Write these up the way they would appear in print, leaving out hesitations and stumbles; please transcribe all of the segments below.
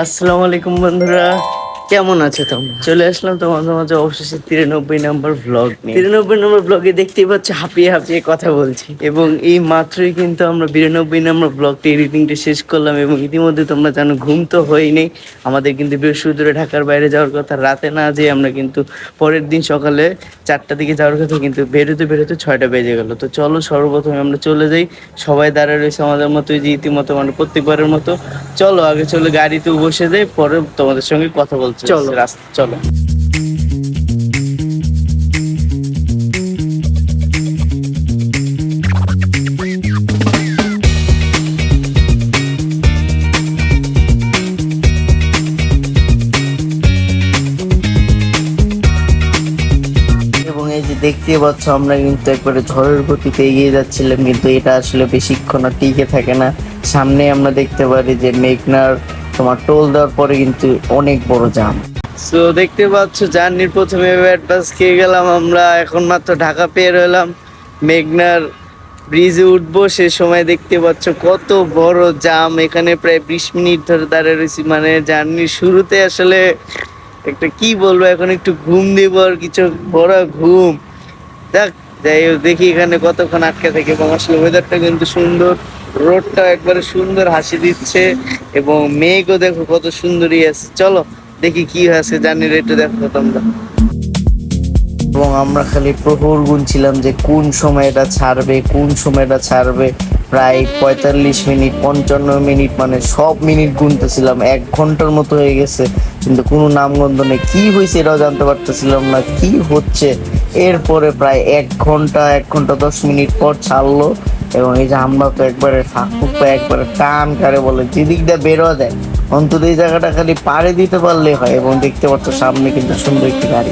আসসালামু আলাইকুম বন্ধুরা, কেমন আছো তোমরা? চলে আসলাম তোমাদের মাঝে অবশেষে 93 নম্বর ব্লগ নিয়ে। 93 নম্বর ব্লগে দেখতেই পাচ্ছ হাঁপিয়ে হাঁপিয়ে কথা বলছি, এবং এই মাত্রই কিন্তু আমরা 92 নম্বর ব্লগটি এডিটিংটা শেষ করলাম। এবং ইতিমধ্যে তোমরা জানো ঘুম তো হয়নি, আমাদের কিন্তু বৃহস্পতিবার ঢাকার বাইরে যাওয়ার কথা। রাতে না যেয়ে আমরা কিন্তু পরের দিন সকালে 4টার দিকে যাওয়ার কথা, কিন্তু বেরোতে বেরোতে 6টা বেজে গেল। তো চলো সর্বপ্রথমে আমরা চলে যাই। সবাই দাঁড়ায় রয়েছে আমাদের মতোই, যে ইতিমতো মানে প্রত্যেকবারের মতো। চলো আগে চলে গাড়িতে বসে যাই, পরে তোমাদের সঙ্গে কথা বলছি। চলো রাস্তা চলো। এবং এই যে দেখতে পাচ্ছ আমরা কিন্তু একবারে ঝড়ের গতিতে এগিয়ে যাচ্ছিলাম, কিন্তু এটা আসলে বেশিক্ষণ আর টিকে থাকে না। সামনে আমরা দেখতে পারি যে মেঘনার তোমার টোল দেওয়ার পরে কিন্তু অনেক বড় জাম। সো দেখতে পাচ্ছ জার্নির প্রথমে অ্যাডভান্স খেয়ে গেলাম আমরা, এখন মাত্র ঢাকা পেয়ে রইলাম। মেঘনার ব্রিজে উঠবো, সে সময় দেখতে পাচ্ছ কত বড় জাম। এখানে প্রায় 20 মিনিট ধরে দাঁড়িয়ে রয়েছি, মানে জার্নির শুরুতে আসলে একটা কি বলবো, এখন একটু ঘুম দিব আর কিছু বড় ঘুম। যাক, যাই হোক দেখি এখানে কতক্ষণ আটকে থাকে। এবং আসলে ওয়েদারটা কিন্তু সুন্দর, রোডটা একবারে সুন্দর হাসি দিচ্ছে, এবং মেঘও দেখো কত সুন্দরই আছে। চলো দেখি কি আছে জার্নির, একটু দেখো তোমরা। এবং আমরা খালি প্রহর গুনছিলাম যে কোন সময়টা ছাড়বে, কোন সময়টা ছাড়বে। প্রায় 45 মিনিট 55 মিনিট, মানে সব মিনিট গুনতেছিলাম। 1 ঘন্টার মতো হয়ে গেছে, কিন্তু কোনো নামগন্ধ নেই। কি হয়েছে এটাও জানতে পারতেছিলাম না কি হচ্ছে। এরপরে প্রায় 1 ঘন্টা 10 মিনিট পর ছাড়লো। এবং এই যে আমরা তো একবারে ফাঁকুক একবারে টান কারে বলে, যেদিক দিয়ে বেরোয়া যায় অন্তত এই জায়গাটা খালি পাড়ে দিতে পারলে হয়। এবং দেখতে পাচ্ছ সামনে কিন্তু সুন্দর একটি গাড়ি।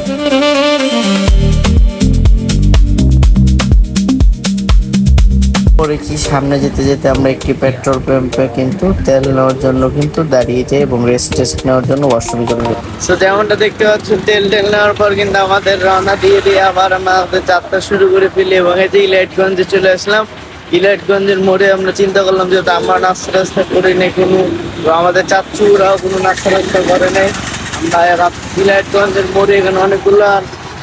পরে কি সামনে যেতে যেতে আমরা একটি পেট্রোল পাম্পে কিন্তু তেল নেওয়ার জন্য কিন্তু দাঁড়িয়ে যাই, এবং রেস্ট নেওয়ার জন্য ওয়াশরুমে চলে যাই। সো যেমনটা দেখতে পাচ্ছ তেল নেওয়ার পর কিন্তু আমাদের রওনা দিয়ে আবার আমাদের যাত্রা শুরু করে ফেলি। এবং এই যে ইলাইটগঞ্জে চলে আসলাম। ইলাইটগঞ্জের মোড়ে আমরা চিন্তা করলাম যেহেতু আমরা নাস্তা টাস্তা করি নেই কোনো, আমাদের চাচুরাও কোনো নাস্তা টাস্তা করে নেই। আমরা ইলাইটগঞ্জের মোড়ে এখানে অনেকগুলো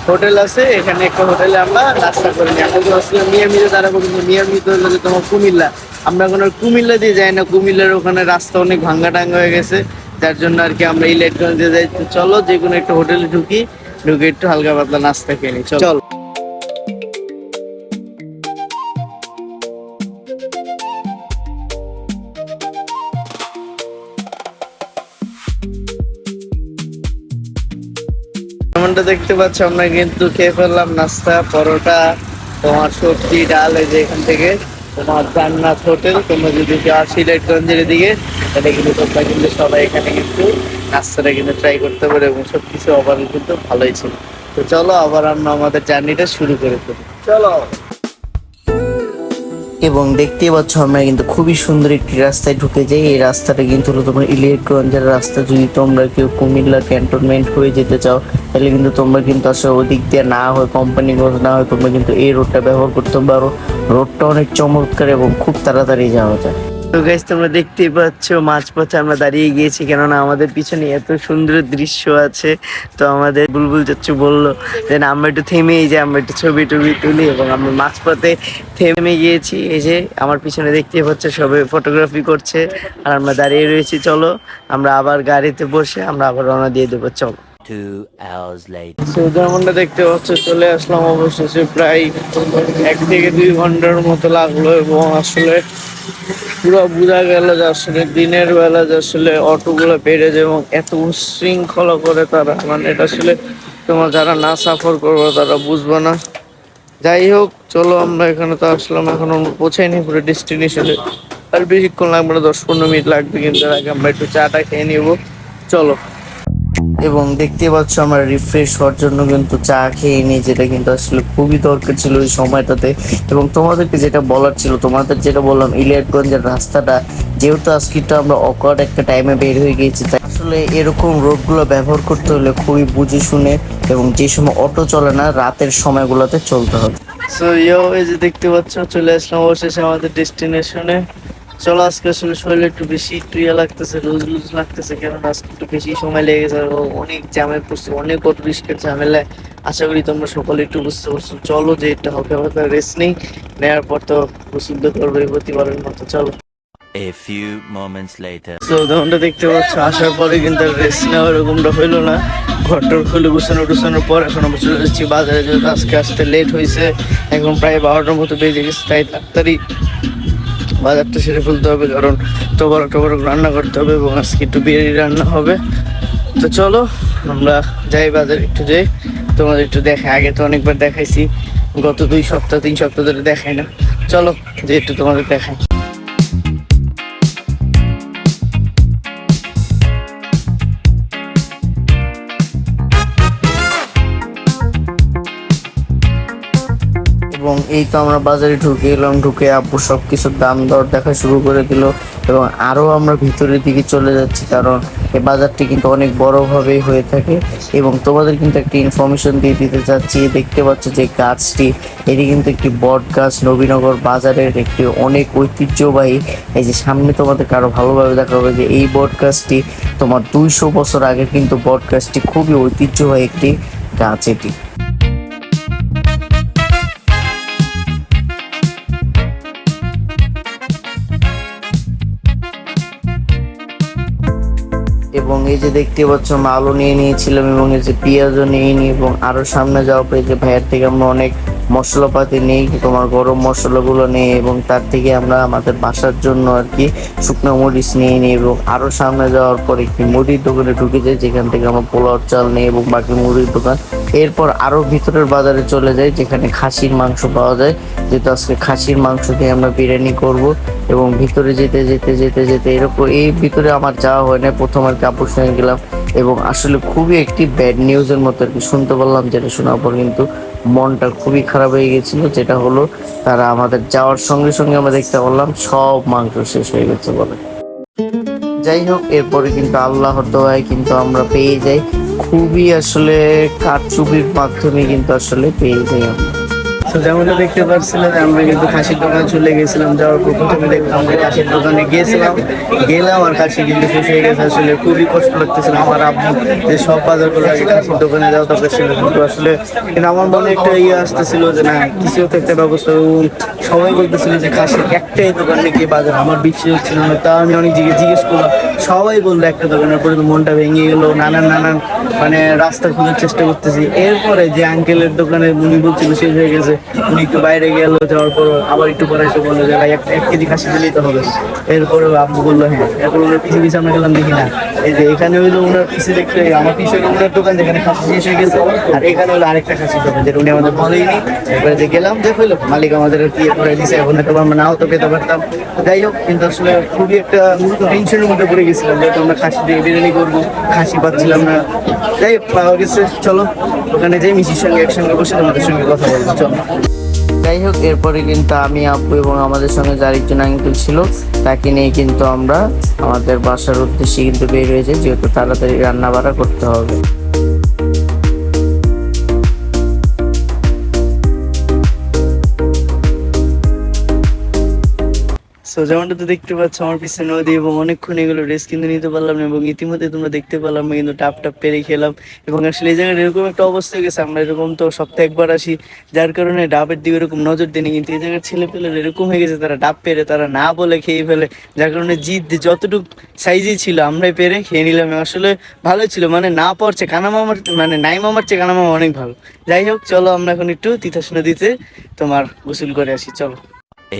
হোটেল আছে, এখানে একটা হোটেলে আমরা নাস্তা করি নি। আমরা আসলে মিয়ামিতে দাঁড়াবো, কিন্তু মিয়ামিতে হলো যে তোমার কুমিল্লা। আমরা এখন কুমিল্লা দিয়ে যাই না, কুমিল্লার ওখানে রাস্তা অনেক ভাঙ্গা টাঙ্গা হয়ে গেছে, যার জন্য আর কি আমরা ইলাইটগঞ্জে যাই। তো চলো যে কোনো একটা হোটেলে ঢুকে একটু হালকা পাতলা নাস্তা খেয়ে নিই। চলো। যেমনটা দেখতে পাচ্ছ আমরা কিন্তু খেয়ে ফেললাম নাস্তা, পরোটা, তোমার সবজি ডাল। এই যে এখান থেকে তোমার জান্নাত হোটেল, তোমরা যদি যাও সিলেটগঞ্জের দিকে তাহলে কিন্তু তোমরা কিন্তু সবাই এখানে কিন্তু নাস্তাটা কিন্তু ট্রাই করতে পারো। এবং সবকিছু ওভারঅল কিন্তু ভালোই ছিল। তো চলো আবার আমরা আমাদের জার্নিটা শুরু করে ফেলি, চলো। এবং দেখতেই পাচ্ছ আমরা কিন্তু খুবই সুন্দর একটি রাস্তায় ঢুকে যাই। এই রাস্তাটা কিন্তু হলো তোমার ইলিয়াটগঞ্জের রাস্তা। যদি তোমরা কেউ কুমিল্লা ক্যান্টনমেন্ট হয়ে যেতে চাও তাহলে কিন্তু তোমরা কিন্তু আসলে ওদিক দিয়ে না হয় কোম্পানিগঞ্জ না হয় তোমরা কিন্তু এই রোডটা ব্যবহার করতে পারো। রোডটা অনেক চমৎকার এবং খুব তাড়াতাড়ি যাওয়া যায়। তো গাইস তোমরা দেখতেই পাচ্ছ মাঝপথে আমরা দাঁড়িয়ে গিয়েছি, কেননা আমাদের পিছনে এত সুন্দর দৃশ্য আছে। তো আমাদের বুলবুল চাচ্চু বললো যে আমরা একটু থেমেই যে আমরা একটু ছবি টবি তুলি, এবং আমরা মাঝপথে থেমে গিয়েছি। এই যে আমার পিছনে দেখতেই পাচ্ছ সবাই ফটোগ্রাফি করছে, আর আমরা দাঁড়িয়ে রয়েছি। চলো আমরা আবার গাড়িতে বসে আমরা আবার রওনা দিয়ে দেবো, চলো। 2 hours later. যেমনটা দেখতে পাচ্ছ চলে আসলাম অবশেষে। প্রায় 1 থেকে 2 ঘন্টার মতো লাগলো। এবং আসলে পুরো বোঝা গেল যে আসলে দিনের বেলা যে আসলে অটোগুলো বেড়ে যায় এবং এত উশৃঙ্খলা করে তারা, মানে এটা আসলে তোমার যারা না সাফার করবো তারা বুঝবো না। যাই হোক চলো আমরা এখানে তো আসলাম, এখন আমরা পৌঁছাইনি পুরো ডেস্টিনেশনে। আর বেশিক্ষণ লাগবে না, 10-15 মিনিট লাগবে, কিন্তু এর আগে আমরা একটু চাটা খেয়ে নেবো, চলো। এবং দেখতে পাচ্ছ আমরা রিফ্রেশ হওয়ার জন্য কিন্তু চা খেয়ে নিই, যেটা কিন্তু আসলে খুবই দরকার ছিল ওই সময়টাতে। এবং তোমাদেরকে যেটা বলার ছিল, তোমাদের যেটা বললাম ইলিয়াটগঞ্জের রাস্তাটা যেহেতু আজকে আমরা অকওয়ার্ড একটা টাইমে বের হয়ে গিয়েছি, তাই আসলে এরকম রোডগুলো ব্যবহার করতে হলে খুবই বুঝে শুনে এবং যে সময় অটো চলে না রাতের সময়গুলোতে চলতে হবে। সো এই যে দেখতে পাচ্ছ চলে আসলাম অবশেষে আমাদের ডেস্টিনেশনে। চলো আজকে আসলে শরীরে একটু বেশি একটু ইয়ে লাগতেছে, লুজ লুজ লাগতেছে, কারণ আজকে একটু বেশি সময় লেগে গেছে, আর অনেক জ্যামে পড়ছে, অনেক অটো রিস্কের ঝামেলায়। আশা করি তোমরা সকলে একটু বুঝতে পারছো। চলো যে একটা হালকা হালকা রেস্ট নেই, নেওয়ার পর তো গোসল তো করবো প্রতিবারের মতো। চলো। A few moments later. তো যেমনটা দেখতে পাচ্ছ, আসার পরে কিন্তু রেস্ট নেওয়া এরকমটা হইলো না। ঘরটার খুলে গুছানো টুছানোর পর এখন আমরা চলে যাচ্ছি বাজারে, যেহেতু আজকে আসতে লেট হয়েছে, এখন প্রায় 12টার মতো বেজে গেছে, তাই তাড়াতাড়ি বাজারটা সেরে ফেলতে হবে, কারণ টবরক রান্না করতে হবে এবং আজকে একটু বিরিয়ানি রান্না হবে। তো চলো আমরা যাই বাজারে, একটু যাই, তোমাদের একটু দেখাই। আগে তো অনেকবার দেখাইছি, গত 2 সপ্তাহ 3 সপ্তাহ ধরে দেখাই না। চলো যে একটু তোমাদের দেখাই। এবং এই তো আমরা বাজারে ঢুকে এলাম, ঢুকে আব্বু সব কিছুর দাম দর দেখা শুরু করে দিল, এবং আরও আমরা ভিতরের দিকে চলে যাচ্ছি, কারণ এই বাজারটি কিন্তু অনেক বড়ভাবেই হয়ে থাকে। এবং তোমাদের কিন্তু একটি ইনফরমেশন দিয়ে দিতে চাচ্ছি, দেখতে পাচ্ছ যে গাছটি, এটি কিন্তু একটি বট গাছ, নবীনগর বাজারের একটি অনেক ঐতিহ্যবাহী। এই যে সামনে তোমাদেরকে আরো ভালোভাবে দেখা হবে যে এই বট গাছটি তোমার 200 বছর আগে, কিন্তু বট গাছটি খুবই ঐতিহ্যবাহী একটি গাছ এটি। এবং এই যে দেখতে পাচ্ছ আমরা আলু নিয়ে নিয়েছিলাম, এবং এই যে পেঁয়াজও নিয়ে নিই, এবং আরো সামনে যাওয়ার পরে যে ভাইয়ের থেকে আমরা অনেক মশলাপাতি নেই, তোমার গরম মশলাগুলো নেই, এবং তার থেকে আমরা আমাদের বাসার জন্য আর কি শুকনো মরিচ নিয়ে নিই, এবং আরো সামনে যাওয়ার পর একটি মুড়ির দোকানে ঢুকে যাই, যেখান থেকে আমরা পোলাওর চাল নিই এবং বাকি মুড়ির দোকান। এরপর আরো ভিতরের বাজারে চলে যাই, যেখানে খাসির মাংস পাওয়া যায়, যেহেতু আজকে খাসির মাংস দিয়ে আমরা বিরিয়ানি করব। এবং ভিতরে যেতে যেতে যেতে যেতে এরকম এই ভিতরে আমার যাওয়া হয় না, প্রথম আর কাপড় সঙ্গে গেলাম, এবং আসলে খুবই একটি ব্যাড নিউজের মতো আর কি শুনতে পারলাম, যেটা শোনার পর কিন্তু মনটা খুবই খারাপ হয়ে গেছিল। যেটা হলো, তারা আমাদের যাওয়ার সঙ্গে সঙ্গে আমরা দেখতে পারলাম সব মাংস শেষ হয়ে গেছে বলে। যাই হোক, এরপরে কিন্তু আল্লাহর দোয়ায় কিন্তু আমরা পেয়ে যাই, খুবই আসলে কারচুপির মাধ্যমে কিন্তু আসলে পেয়ে যাই আমরা। তো যেমনটা দেখতে পাচ্ছিলাম, আমরা কিন্তু খাসির দোকানে চলে গেছিলাম। যাওয়ার পর প্রথমে দেখলাম যে খাসির দোকানে গেলাম আর খাসি কিন্তু শেষ হয়ে গেছে। আসলে খুবই কষ্ট লাগতেছিল আমার আব্বু যে সব বাজার করে আগে খাসির দোকানে যাওয়া দরকার ছিল, কিন্তু আসলে কিন্তু আমার মনে একটা ইয়ে আসতেছিল যে না, কিছু তো একটা ব্যবস্থা। সবাই বলতেছিল যে খাসির একটাই দোকান নাকি বাজার, আমার বিশ্বাস হচ্ছিল না। তা আমি অনেক জিজ্ঞেস করলাম, সবাই বললো একটা দোকানের পরে, মনটা ভেঙে গেলো। নানান মানে রাস্তা খোঁজার চেষ্টা করতেছি। এরপরে যে আঙ্কেলের দোকানে উনি বলছিল শেষ হয়ে গেছে, উনি একটু বাইরে গেল, যাওয়ার পর আবার একটু পরে এসে বললো যে ভাই 1 কেজি খাসি দিলেই তো হবে। এরপরে আব্বু বললো হ্যাঁ। এরপর ওনার পিছিয়ে আমরা গেলাম, দেখি না, এই যে এখানে হইলো ওনার পিছিয়ে দেখতে, আমার পিছিয়ে ওনার দোকান যেখানে খাসি শেষ হয়ে গেছে, আর এখানে হলো আরেকটা খাসির দোকান, যেটা উনি আমাদের বলেইনি। এরপরে যে গেলাম, যে হইলো মালিক আমাদের কি করে দিছে, এখন হয়তো আমরা নাও তো পেতে পারতাম। যাই হোক, কিন্তু আসলে খুবই একটা টেনশনের মধ্যে পড়ে গেছিলাম, যেহেতু আমরা খাসি দিয়ে বিরিয়ানি করবো, খাসি পাচ্ছিলাম না। যাই হোক, পাওয়া গেছে। চলো ওখানে যাই, মিশির সঙ্গে একসঙ্গে বসে তোমাদের সঙ্গে কথা বলবো। চলো। যাই হোক, এরপরে কিন্তু আমি, আব্বু এবং আমাদের সঙ্গে যে আরেকজন আঙ্কেল ছিল, তাকে নিয়ে কিন্তু আমরা আমাদের বাসার উদ্দেশ্যে কিন্তু বের হয়ে যাই, যেহেতু তাড়াতাড়ি রান্না বাড়া করতে হবে। সো যেমনটা তো দেখতে পাচ্ছ আমার পিছনে নদী, এবং অনেকক্ষণ এগুলো রেস্ট কিন্তু নিতে পারলাম না, এবং ইতিমধ্যে তোমরা দেখতে পারলাম কিন্তু টাপ পেরে খেলাম। এবং আসলে এই জায়গায় এরকম একটা অবস্থা হয়ে গেছে, আমরা এরকম তো সপ্তাহে একবার আসি, যার কারণে ডাবের দিকে এরকম নজর দিই, কিন্তু এই জায়গার ছেলে পেলে এরকম হয়ে গেছে, তারা ডাব পেরে তারা না বলে খেয়ে ফেলে, যার কারণে জিদ যতটুকু সাইজই ছিল আমরাই পেরে খেয়ে নিলাম। আসলে ভালো ছিল, মানে না পড়ছে কানামামার, মানে নাই মামার চেয়ে কানামামা অনেক ভালো। যাই হোক, চলো আমরা এখন একটু তিতাস নদীতে তোমার গোসল করে আসি। চলো।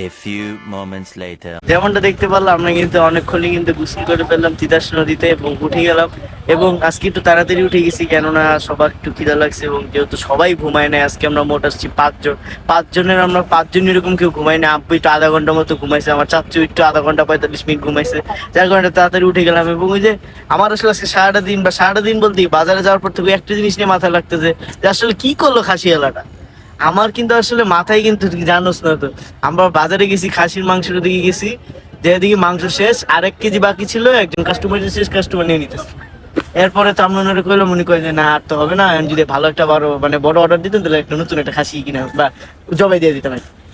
A few moments later. যেমনটা দেখতে পারলাম, আমরা কিন্তু অনেকক্ষণই কিন্তু গোসল করে ফেললাম তিতাস নদীতে, এবং উঠে গেলাম। এবং আজকে একটু তাড়াতাড়ি উঠে গেছি, কেননা সবার একটু খিদা লাগছে, এবং যেহেতু সবাই ঘুমায় না, আজকে আমরা মোট আসছি 5 জন। 5 জনের আমরা 5 জন এরকম কেউ ঘুমাই না। আব্বু একটু আধা ঘন্টার মতো ঘুমাইছে, আমার চাচু একটু আধা ঘন্টা 45 মিনিট ঘুমাইছে, যার কারণে তাড়াতাড়ি উঠে গেলাম। এবং ওই যে আমার আসলে আজকে সারাটা দিন বলতে বাজারে যাওয়ার পর থেকে একটা জিনিস নিয়ে মাথায় লাগতেছে, যে আসলে কি করলো খাসিওয়ালাটা। আমার কিন্তু আসলে মাথায় কিন্তু জানোস না তো, আমরা বাজারে গেছি, খাসির মাংসের দিকে গেছি, যেদিকে মাংস শেষ, 1 কেজি বাকি ছিল, একজন কাস্টমার শেষ, কাস্টমার নিয়ে নিতেছে। এরপরে তো আমরা ওনারা কইলাম, উনি কয় যে না আর তো হবে না, যদি ভালো একটা বড় অর্ডার দিতেন তাহলে একটা নতুন একটা খাসি কিনা বা জবাই দিয়ে দিতাম।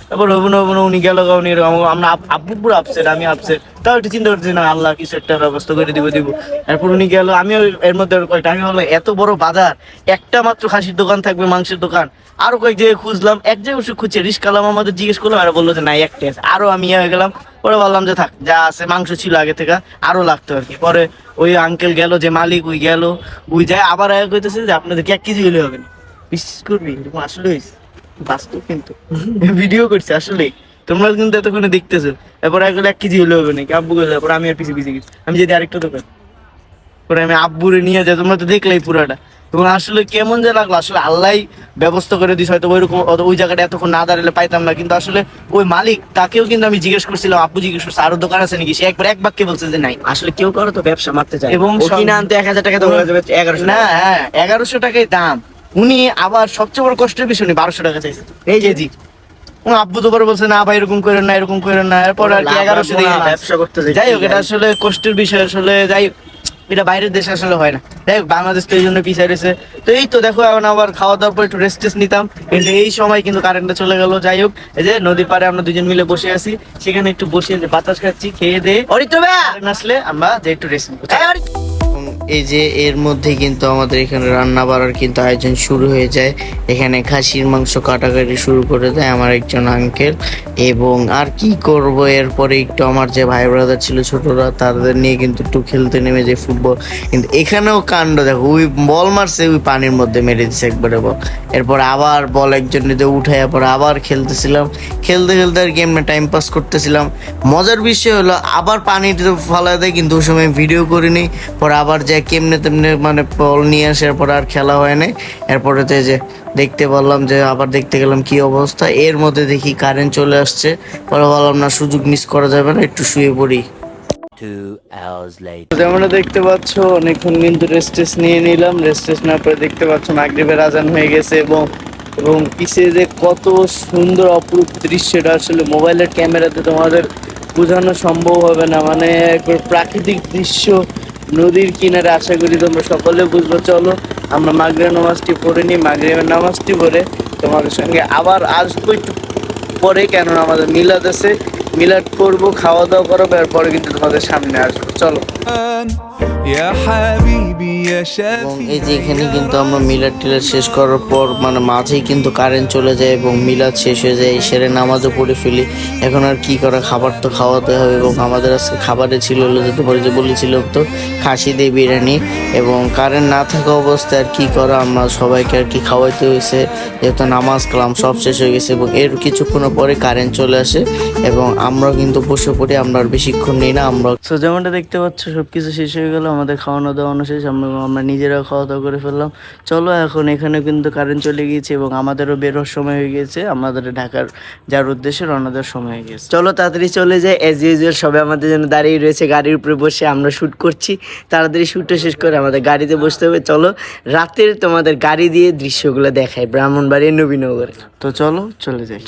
তারপর হবো না উনি গেল উনি আমরা আব্বু পুরো আপসেট, আমি আপসেট, তাও একটু চিন্তা করতেছি না আল্লাহ কিছু একটা ব্যবস্থা করে দিব। এরপর উনি গেল, আমিও এর মধ্যে কয়েকটা, আমি বললাম এত বড় বাজার, একটা মাত্র খাসির দোকান থাকবে, মাংসের দোকান, আরো কয়েক জায়গায় খুঁজলাম, এক জায়গায় বসে খুঁজছে, রিস্কালাম আমাদের জিজ্ঞেস করলাম, আর বললো যে নাই একটাই আছে। আরো আমি হয়ে গেলাম, পরে বললাম যে থাক যা আছে, মাংস ছিল আগে থেকে, আরো লাগতো আর কি। পরে ওই আঙ্কেল গেল, যে মালিক ওই গেল, ওই যায় আবার আগে কইতেছে যে আপনাদেরকে 1 কেজি হলে হবে না। বিশ্বাস করবি এরকম আসলে হয়েছে, বাস্তব কিন্তু ভিডিও করছে আসলে, তোমরা কিন্তু এতক্ষণে দেখতেছো। এরপর এক 1 কেজি হলে হবে নাকি, আব্বু গেছে, তারপর আমি আর পিছিয়ে গেছি, আমি যদি আরেকটা দোকান, পরে আমি আব্বুরে নিয়ে যাই, তোমরা তো দেখলেই পুরাটা। তোমার আসলে কেমন যে লাগলো, আসলে আল্লাহ ব্যবস্থা করে দিস, হয়তো ওইরকম ওই জায়গাটা এতক্ষণ না দাঁড়ালে পাইতাম না। কিন্তু আসলে ওই মালিক, তাকেও কিন্তু আমি জিজ্ঞেস করছিলাম, আব্বু জিজ্ঞেস করছে আরো দোকান আছে নাকি, সে একবার এক বাক্যে বলছে যে নাই। আসলে কেউ কারো তো ব্যবসা মারতে চায়, এবং এবং কিনে আনতে 1000 টাকা তো হয়ে যাবে 1100 না, হ্যাঁ 1100 টাকাই দাম। উনি আবার সবচেয়ে বড় কষ্টের বিষয়, উনি 1200 টাকা চাইছে এই কেজি। আব্বু তো পরে বলছে না ভাই এরকম করেন না, এরকম করেন না। এরপর আর কি 1100 দিয়ে ব্যবসা করতে চাই। যাই হোক, এটা আসলে কষ্টের বিষয় আসলে। যাই হোক, এটা বাইরের দেশে আসলে হয় না। যাই হোক, বাংলাদেশ তো এই জন্য পিছিয়ে রয়েছে। তো এই তো দেখো, এখন আবার খাওয়া দাওয়ার পর একটু রেস্ট নিতাম, কিন্তু এই সময় কিন্তু কারেন্টটা চলে গেল। যাই হোক, এই যে নদীর পাড়ে আমরা দুজন মিলে বসে আছি, সেখানে একটু বসে যে বাতাস খাচ্ছি, খেয়ে দিয়ে আসলে আমরা যে একটু রেস্ট নিবো। এই যে এর মধ্যে কিন্তু আমাদের এখানে রান্না বাড়ার কিন্তু আয়োজন শুরু হয়ে যায়। এখানে খাসির মাংস কাটাকাটি শুরু করে দেয় আমার একজন আঙ্কেল। এবং আর কি করব, এরপরে একটু আমার যে ভাই ব্রাদার ছিল ছোটরা, তাদের নিয়ে কিন্তু একটু খেলতে নেমে যে ফুটবল। কিন্তু এখানেও কাণ্ড দেখো, ওই বল মারছে, ওই পানির মধ্যে মেরে দিচ্ছে একবারে বল। এরপর আবার বল একজন নিতে উঠায়, পরে আবার খেলতেছিলাম, খেলতে খেলতে আর কি এমনি টাইম পাস করতেছিলাম। মজার বিষয় হলো আবার পানিতে ফালায় দেয়, কিন্তু ওই সময় ভিডিও করিনি। পরে আবার যে কেমনে তেমনে মানে বল নিয়ে আসে, এরপর আর খেলা হয় নাই। এরপরে তো যে দেখতে পারলাম যে আবার দেখতে গেলাম কি অবস্থা, এর মধ্যে দেখি কারেন্ট চলে আসছে। পরে বললাম না, সুযোগ মিস করা যাবে না, একটু শুয়ে পড়ি। 2 hours later. যেমন দেখতে পাচ্ছ অনেকক্ষণ কিন্তু রেস্ট নিয়ে নিলাম। রেস্ট নেওয়ার পরে দেখতে পাচ্ছ মাগরিবের আজান হয়ে গেছে। এবং পিছিয়ে যে কত সুন্দর অপরূপ দৃশ্য, এটা আসলে মোবাইলের ক্যামেরাতে তোমাদের বোঝানো সম্ভব হবে না। মানে একবার প্রাকৃতিক দৃশ্য, নদীর কিনারে। আশা করি তোমরা সকলে বুঝবো। চলো আমরা মাগরিবের নামাজটি পড়ে নিই, মাগরিবের নামাজটি পড়ে তোমাদের সঙ্গে আবার আসবো একটু পরে, কেননা আমাদের মিলাদ আছে, মিলাদ করবো, খাওয়া দাওয়া করবো, এরপরে কিন্তু তোমাদের সামনে আসবো। চলো। এবং এই যে এখানে কিন্তু আমরা মিলাদ টিলাদ শেষ করার পর মানে মাঝেই কিন্তু কারেন্ট চলে যায় এবং মিলাদ শেষ হয়ে যায়, সেরে নামাজও পড়ে ফেলি। এখন আর কি করা, খাবার তো খাওয়াতে হবে। এবং আমাদের আজকে খাবারে ছিল হলো যে তোমার যে বলেছিলাম তো, খাসি দিয়ে বিরিয়ানি। এবং কারেন্ট না থাকা অবস্থায় আর কি করা, আমরা সবাইকে আর কি খাওয়াইতে হয়েছে, যেহেতু নামাজ কালাম সব শেষ হয়ে গেছে। এবং এর কিছুক্ষণ পরে কারেন্ট চলে আসে এবং আমরা কিন্তু বসে পড়ি। আমরা আর বেশিক্ষণ নেই না। আমরা যেমনটা দেখতে পাচ্ছ সবকিছু শেষ হয়ে গেল, আমাদের খাওয়ানো দাওয়ানো শেষ, আমরা নিজেরাও খাওয়া দাওয়া করে ফেললাম। চলো এখন এখানে কিন্তু কারেন্ট চলে গিয়েছে এবং আমাদেরও বেরোর সময় হয়ে গিয়েছে, আমাদের ঢাকার যার উদ্দেশ্যে রওনা দেওয়ার সময় হয়ে গেছে। চলো তাড়াতাড়ি চলে যায়। অ্যাজ ইউজুয়াল সবাই আমাদের জন্য দাঁড়িয়ে রয়েছে, গাড়ির উপরে বসে আমরা শ্যুট করছি। তাড়াতাড়ি শ্যুটটা শেষ করে আমাদের গাড়িতে বসতে হবে। চলো রাতের তোমাদের গাড়ি দিয়ে দৃশ্যগুলো দেখায় ব্রাহ্মণবাড়িয়া নবীনগরে। তো চলো চলে যাই।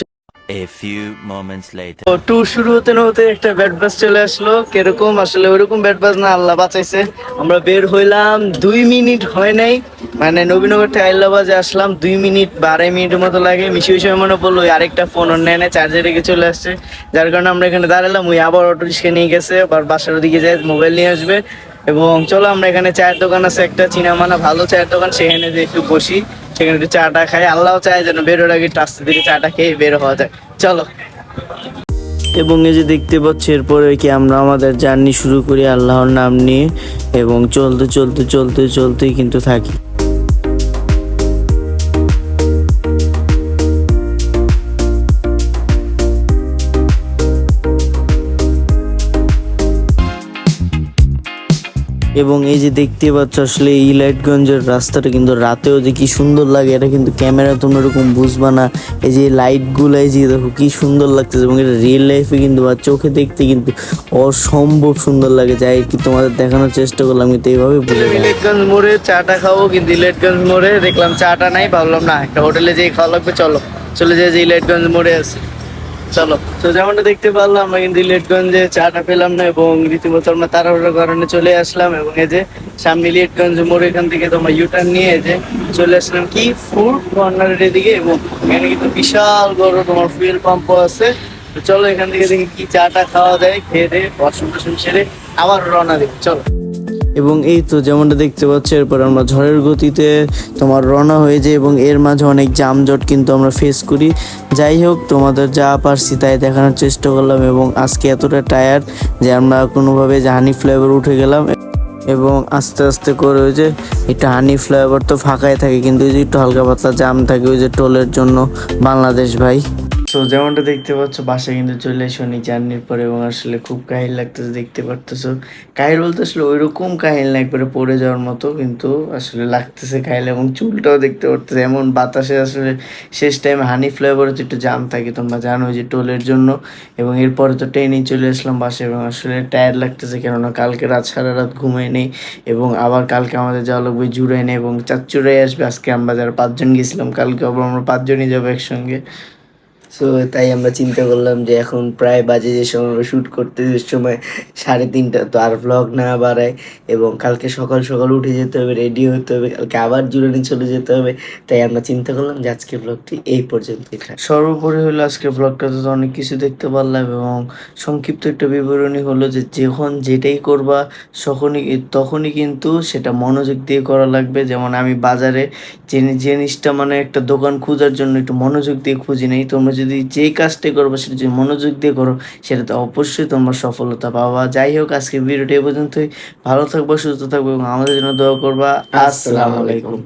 A few moments later. তো ট্যুর শুরু হতে না হতে একটা ব্যাড বাস চলে আসলো। কিরকম আসলে ওইরকম ব্যাড বাস না, আল্লাহ বাঁচাইছে। আমরা বের হইলাম 2 মিনিট হয় নাই, মানে নবীনগর থেকে আইলাবাজে আসলাম 2 মিনিট বা 2.5 মিনিটের মতো লাগে। মিশি ওই সময় মনে পড়লো ওই আরেকটা ফোন অন্য চার্জে রেখে চলে আসছে, যার কারণে আমরা এখানে দাঁড়ালাম। ওই আবার অটো রিক্সা নিয়ে গেছে, আবার বাসার দিকে যায় মোবাইল নিয়ে আসবে। এবং চলো আমরা এখানে চায়ের দোকান আছে একটা, চিনামানা ভালো চায়ের দোকান, সেখানে যে একটু বসি, সেখানে একটু চাটা খাই। আল্লাহ চায় যেন বেরোর আগে একটু আস্তে ধীরে চাটা খেয়ে বের হওয়া যায়। চলো। এবং এই যে দেখতে পাচ্ছ এরপরে কি আমরা আমাদের জার্নি শুরু করি আল্লাহর নাম নিয়ে, এবং চলতে চলতে চলতে চলতেই কিন্তু থাকি। এবং এই যে দেখতে পাচ্ছ আসলে এই লাইটগঞ্জের রাস্তাটা কিন্তু রাতেও যে কি সুন্দর লাগে, এটা কিন্তু ক্যামেরা তোমরা এরকম বুঝবা না। এই যে লাইটগুলো, এই যে দেখো কি সুন্দর লাগতেছে, এবং এটা রিয়েল লাইফে কিন্তু বা চোখে দেখতে কিন্তু অসম্ভব সুন্দর লাগে। যাই কি তোমাদের দেখানোর চেষ্টা করলাম, কিন্তু এইভাবে বুঝে ইলেটগঞ্জ মোড়ে চাটা খাবো, কিন্তু ইলেটগঞ্জ মোড়ে দেখলাম চাটা নাই, ভাবলাম না একটা হোটেলে যেয়ে খাওয়া লাগবে। চলো চলে যাই যে ইলেটগঞ্জ মোড়ে আছে। চলো। তো যেমনটা দেখতে পারলাম আমরা কিন্তু ইলিয়টগঞ্জে চাটা পেলাম না এবং রীতিমতো আমরা তাড়াহুড়োর কারণে চলে আসলাম এবং এই যে সামনে ইলিয়টগঞ্জ মোড়, এখান থেকে তোমার ইউটার্ন নিয়ে এই যে চলে আসলাম কি ফুড কর্নারের এদিকে এবং এখানে কিন্তু বিশাল বড় তোমার ফুয়েল পাম্পও আছে। তো চলো এখান থেকে দেখি কি চাটা খাওয়া যায়, খেয়ে দিয়ে ওয়াশরুম টশরুম সেরে আবার রওনা দিব, চলো। এবং এই তো যেমনটা দেখতে পাচ্ছ এরপর আমরা ঝড়ের গতিতে তোমার রওনা হয়ে যাই এবং এর মাঝে অনেক যানজট কিন্তু আমরা ফেস করি। যাই হোক, তোমাদের যা পারছি তাই দেখানোর চেষ্টা করলাম এবং আজকে এতটা টায়ার্ড যে আমরা কোনোভাবে যে হানি ফ্লেভার উঠে গেলাম এবং আস্তে আস্তে করে ওই যে এটা হানি ফ্লেভার তো ফাঁকাই থাকে কিন্তু ওই যে একটু হালকা পাতলা জাম থাকে ওই যে টোলের জন্য বাংলাদেশ ভাই। তো যেমনটা দেখতে পাচ্ছ বাসায় কিন্তু চলে এসে অনেক জার্নির পরে এবং আসলে খুব কাহিল লাগতেছে, দেখতে পারতেছো। কাহিল বলতে আসলে ওইরকম কাহিল না একবারে পড়ে যাওয়ার মতো, কিন্তু আসলে লাগতেছে কাহিল এবং চুলটাও দেখতে পারতেছে এমন বাতাসে আসলে শেষ টাইমে হানি ফ্লেভারে তো একটু জাম থাকে তোমরা জানো যে টোলের জন্য। এবং এরপরে তো ট্রেনেই চলে আসলাম বাসায় এবং আসলে টায়ার্ড লাগতেছে কেননা কালকে রাত সারা রাত ঘুমাই নেই এবং আবার কালকে আমাদের যাওয়া লাগবে জুড়াই নেই এবং চাচ্চুরাই আসবে। আজকে আমরা যারা 5 জন গেছিলাম কালকে আবার আমরা 5 জনই যাবো একসঙ্গে। সো তাই আমরা চিন্তা করলাম যে এখন প্রায় বাজে যে সময় আমরা শ্যুট করতে যে সময় 3:30, তো আর ভ্লগ না বাড়ায় এবং কালকে সকাল সকাল উঠে যেতে হবে, রেডি হতে হবে, কালকে আবার জুরানি চলে যেতে হবে। তাই আমরা চিন্তা করলাম যে আজকের ব্লগটি এই পর্যন্তই থাক। সর্বোপরি হলো আজকের ব্লগটাতে তো অনেক কিছু দেখতে পারলাম এবং সংক্ষিপ্ত একটা বিবরণী হলো যে যখন যেটাই করবা তখনই কিন্তু সেটা মনোযোগ দিয়ে করা লাগবে। যেমন আমি বাজারে যে জিনিসটা মানে একটা দোকান খোঁজার জন্য একটু মনোযোগ দিয়ে খুঁজি নেই, তোমরা যদি যেই কাজটাই করবো সেটা যদি মনোযোগ দিয়ে করো সেটাতে অবশ্যই তোমরা সফলতা পাবা। যাই হোক, আজকের ভিডিওটি এ পর্যন্তই। ভালো থাকবো, সুস্থ থাকবো এবং আমাদের জন্য দোয়া করবা। আসসালামু আলাইকুম।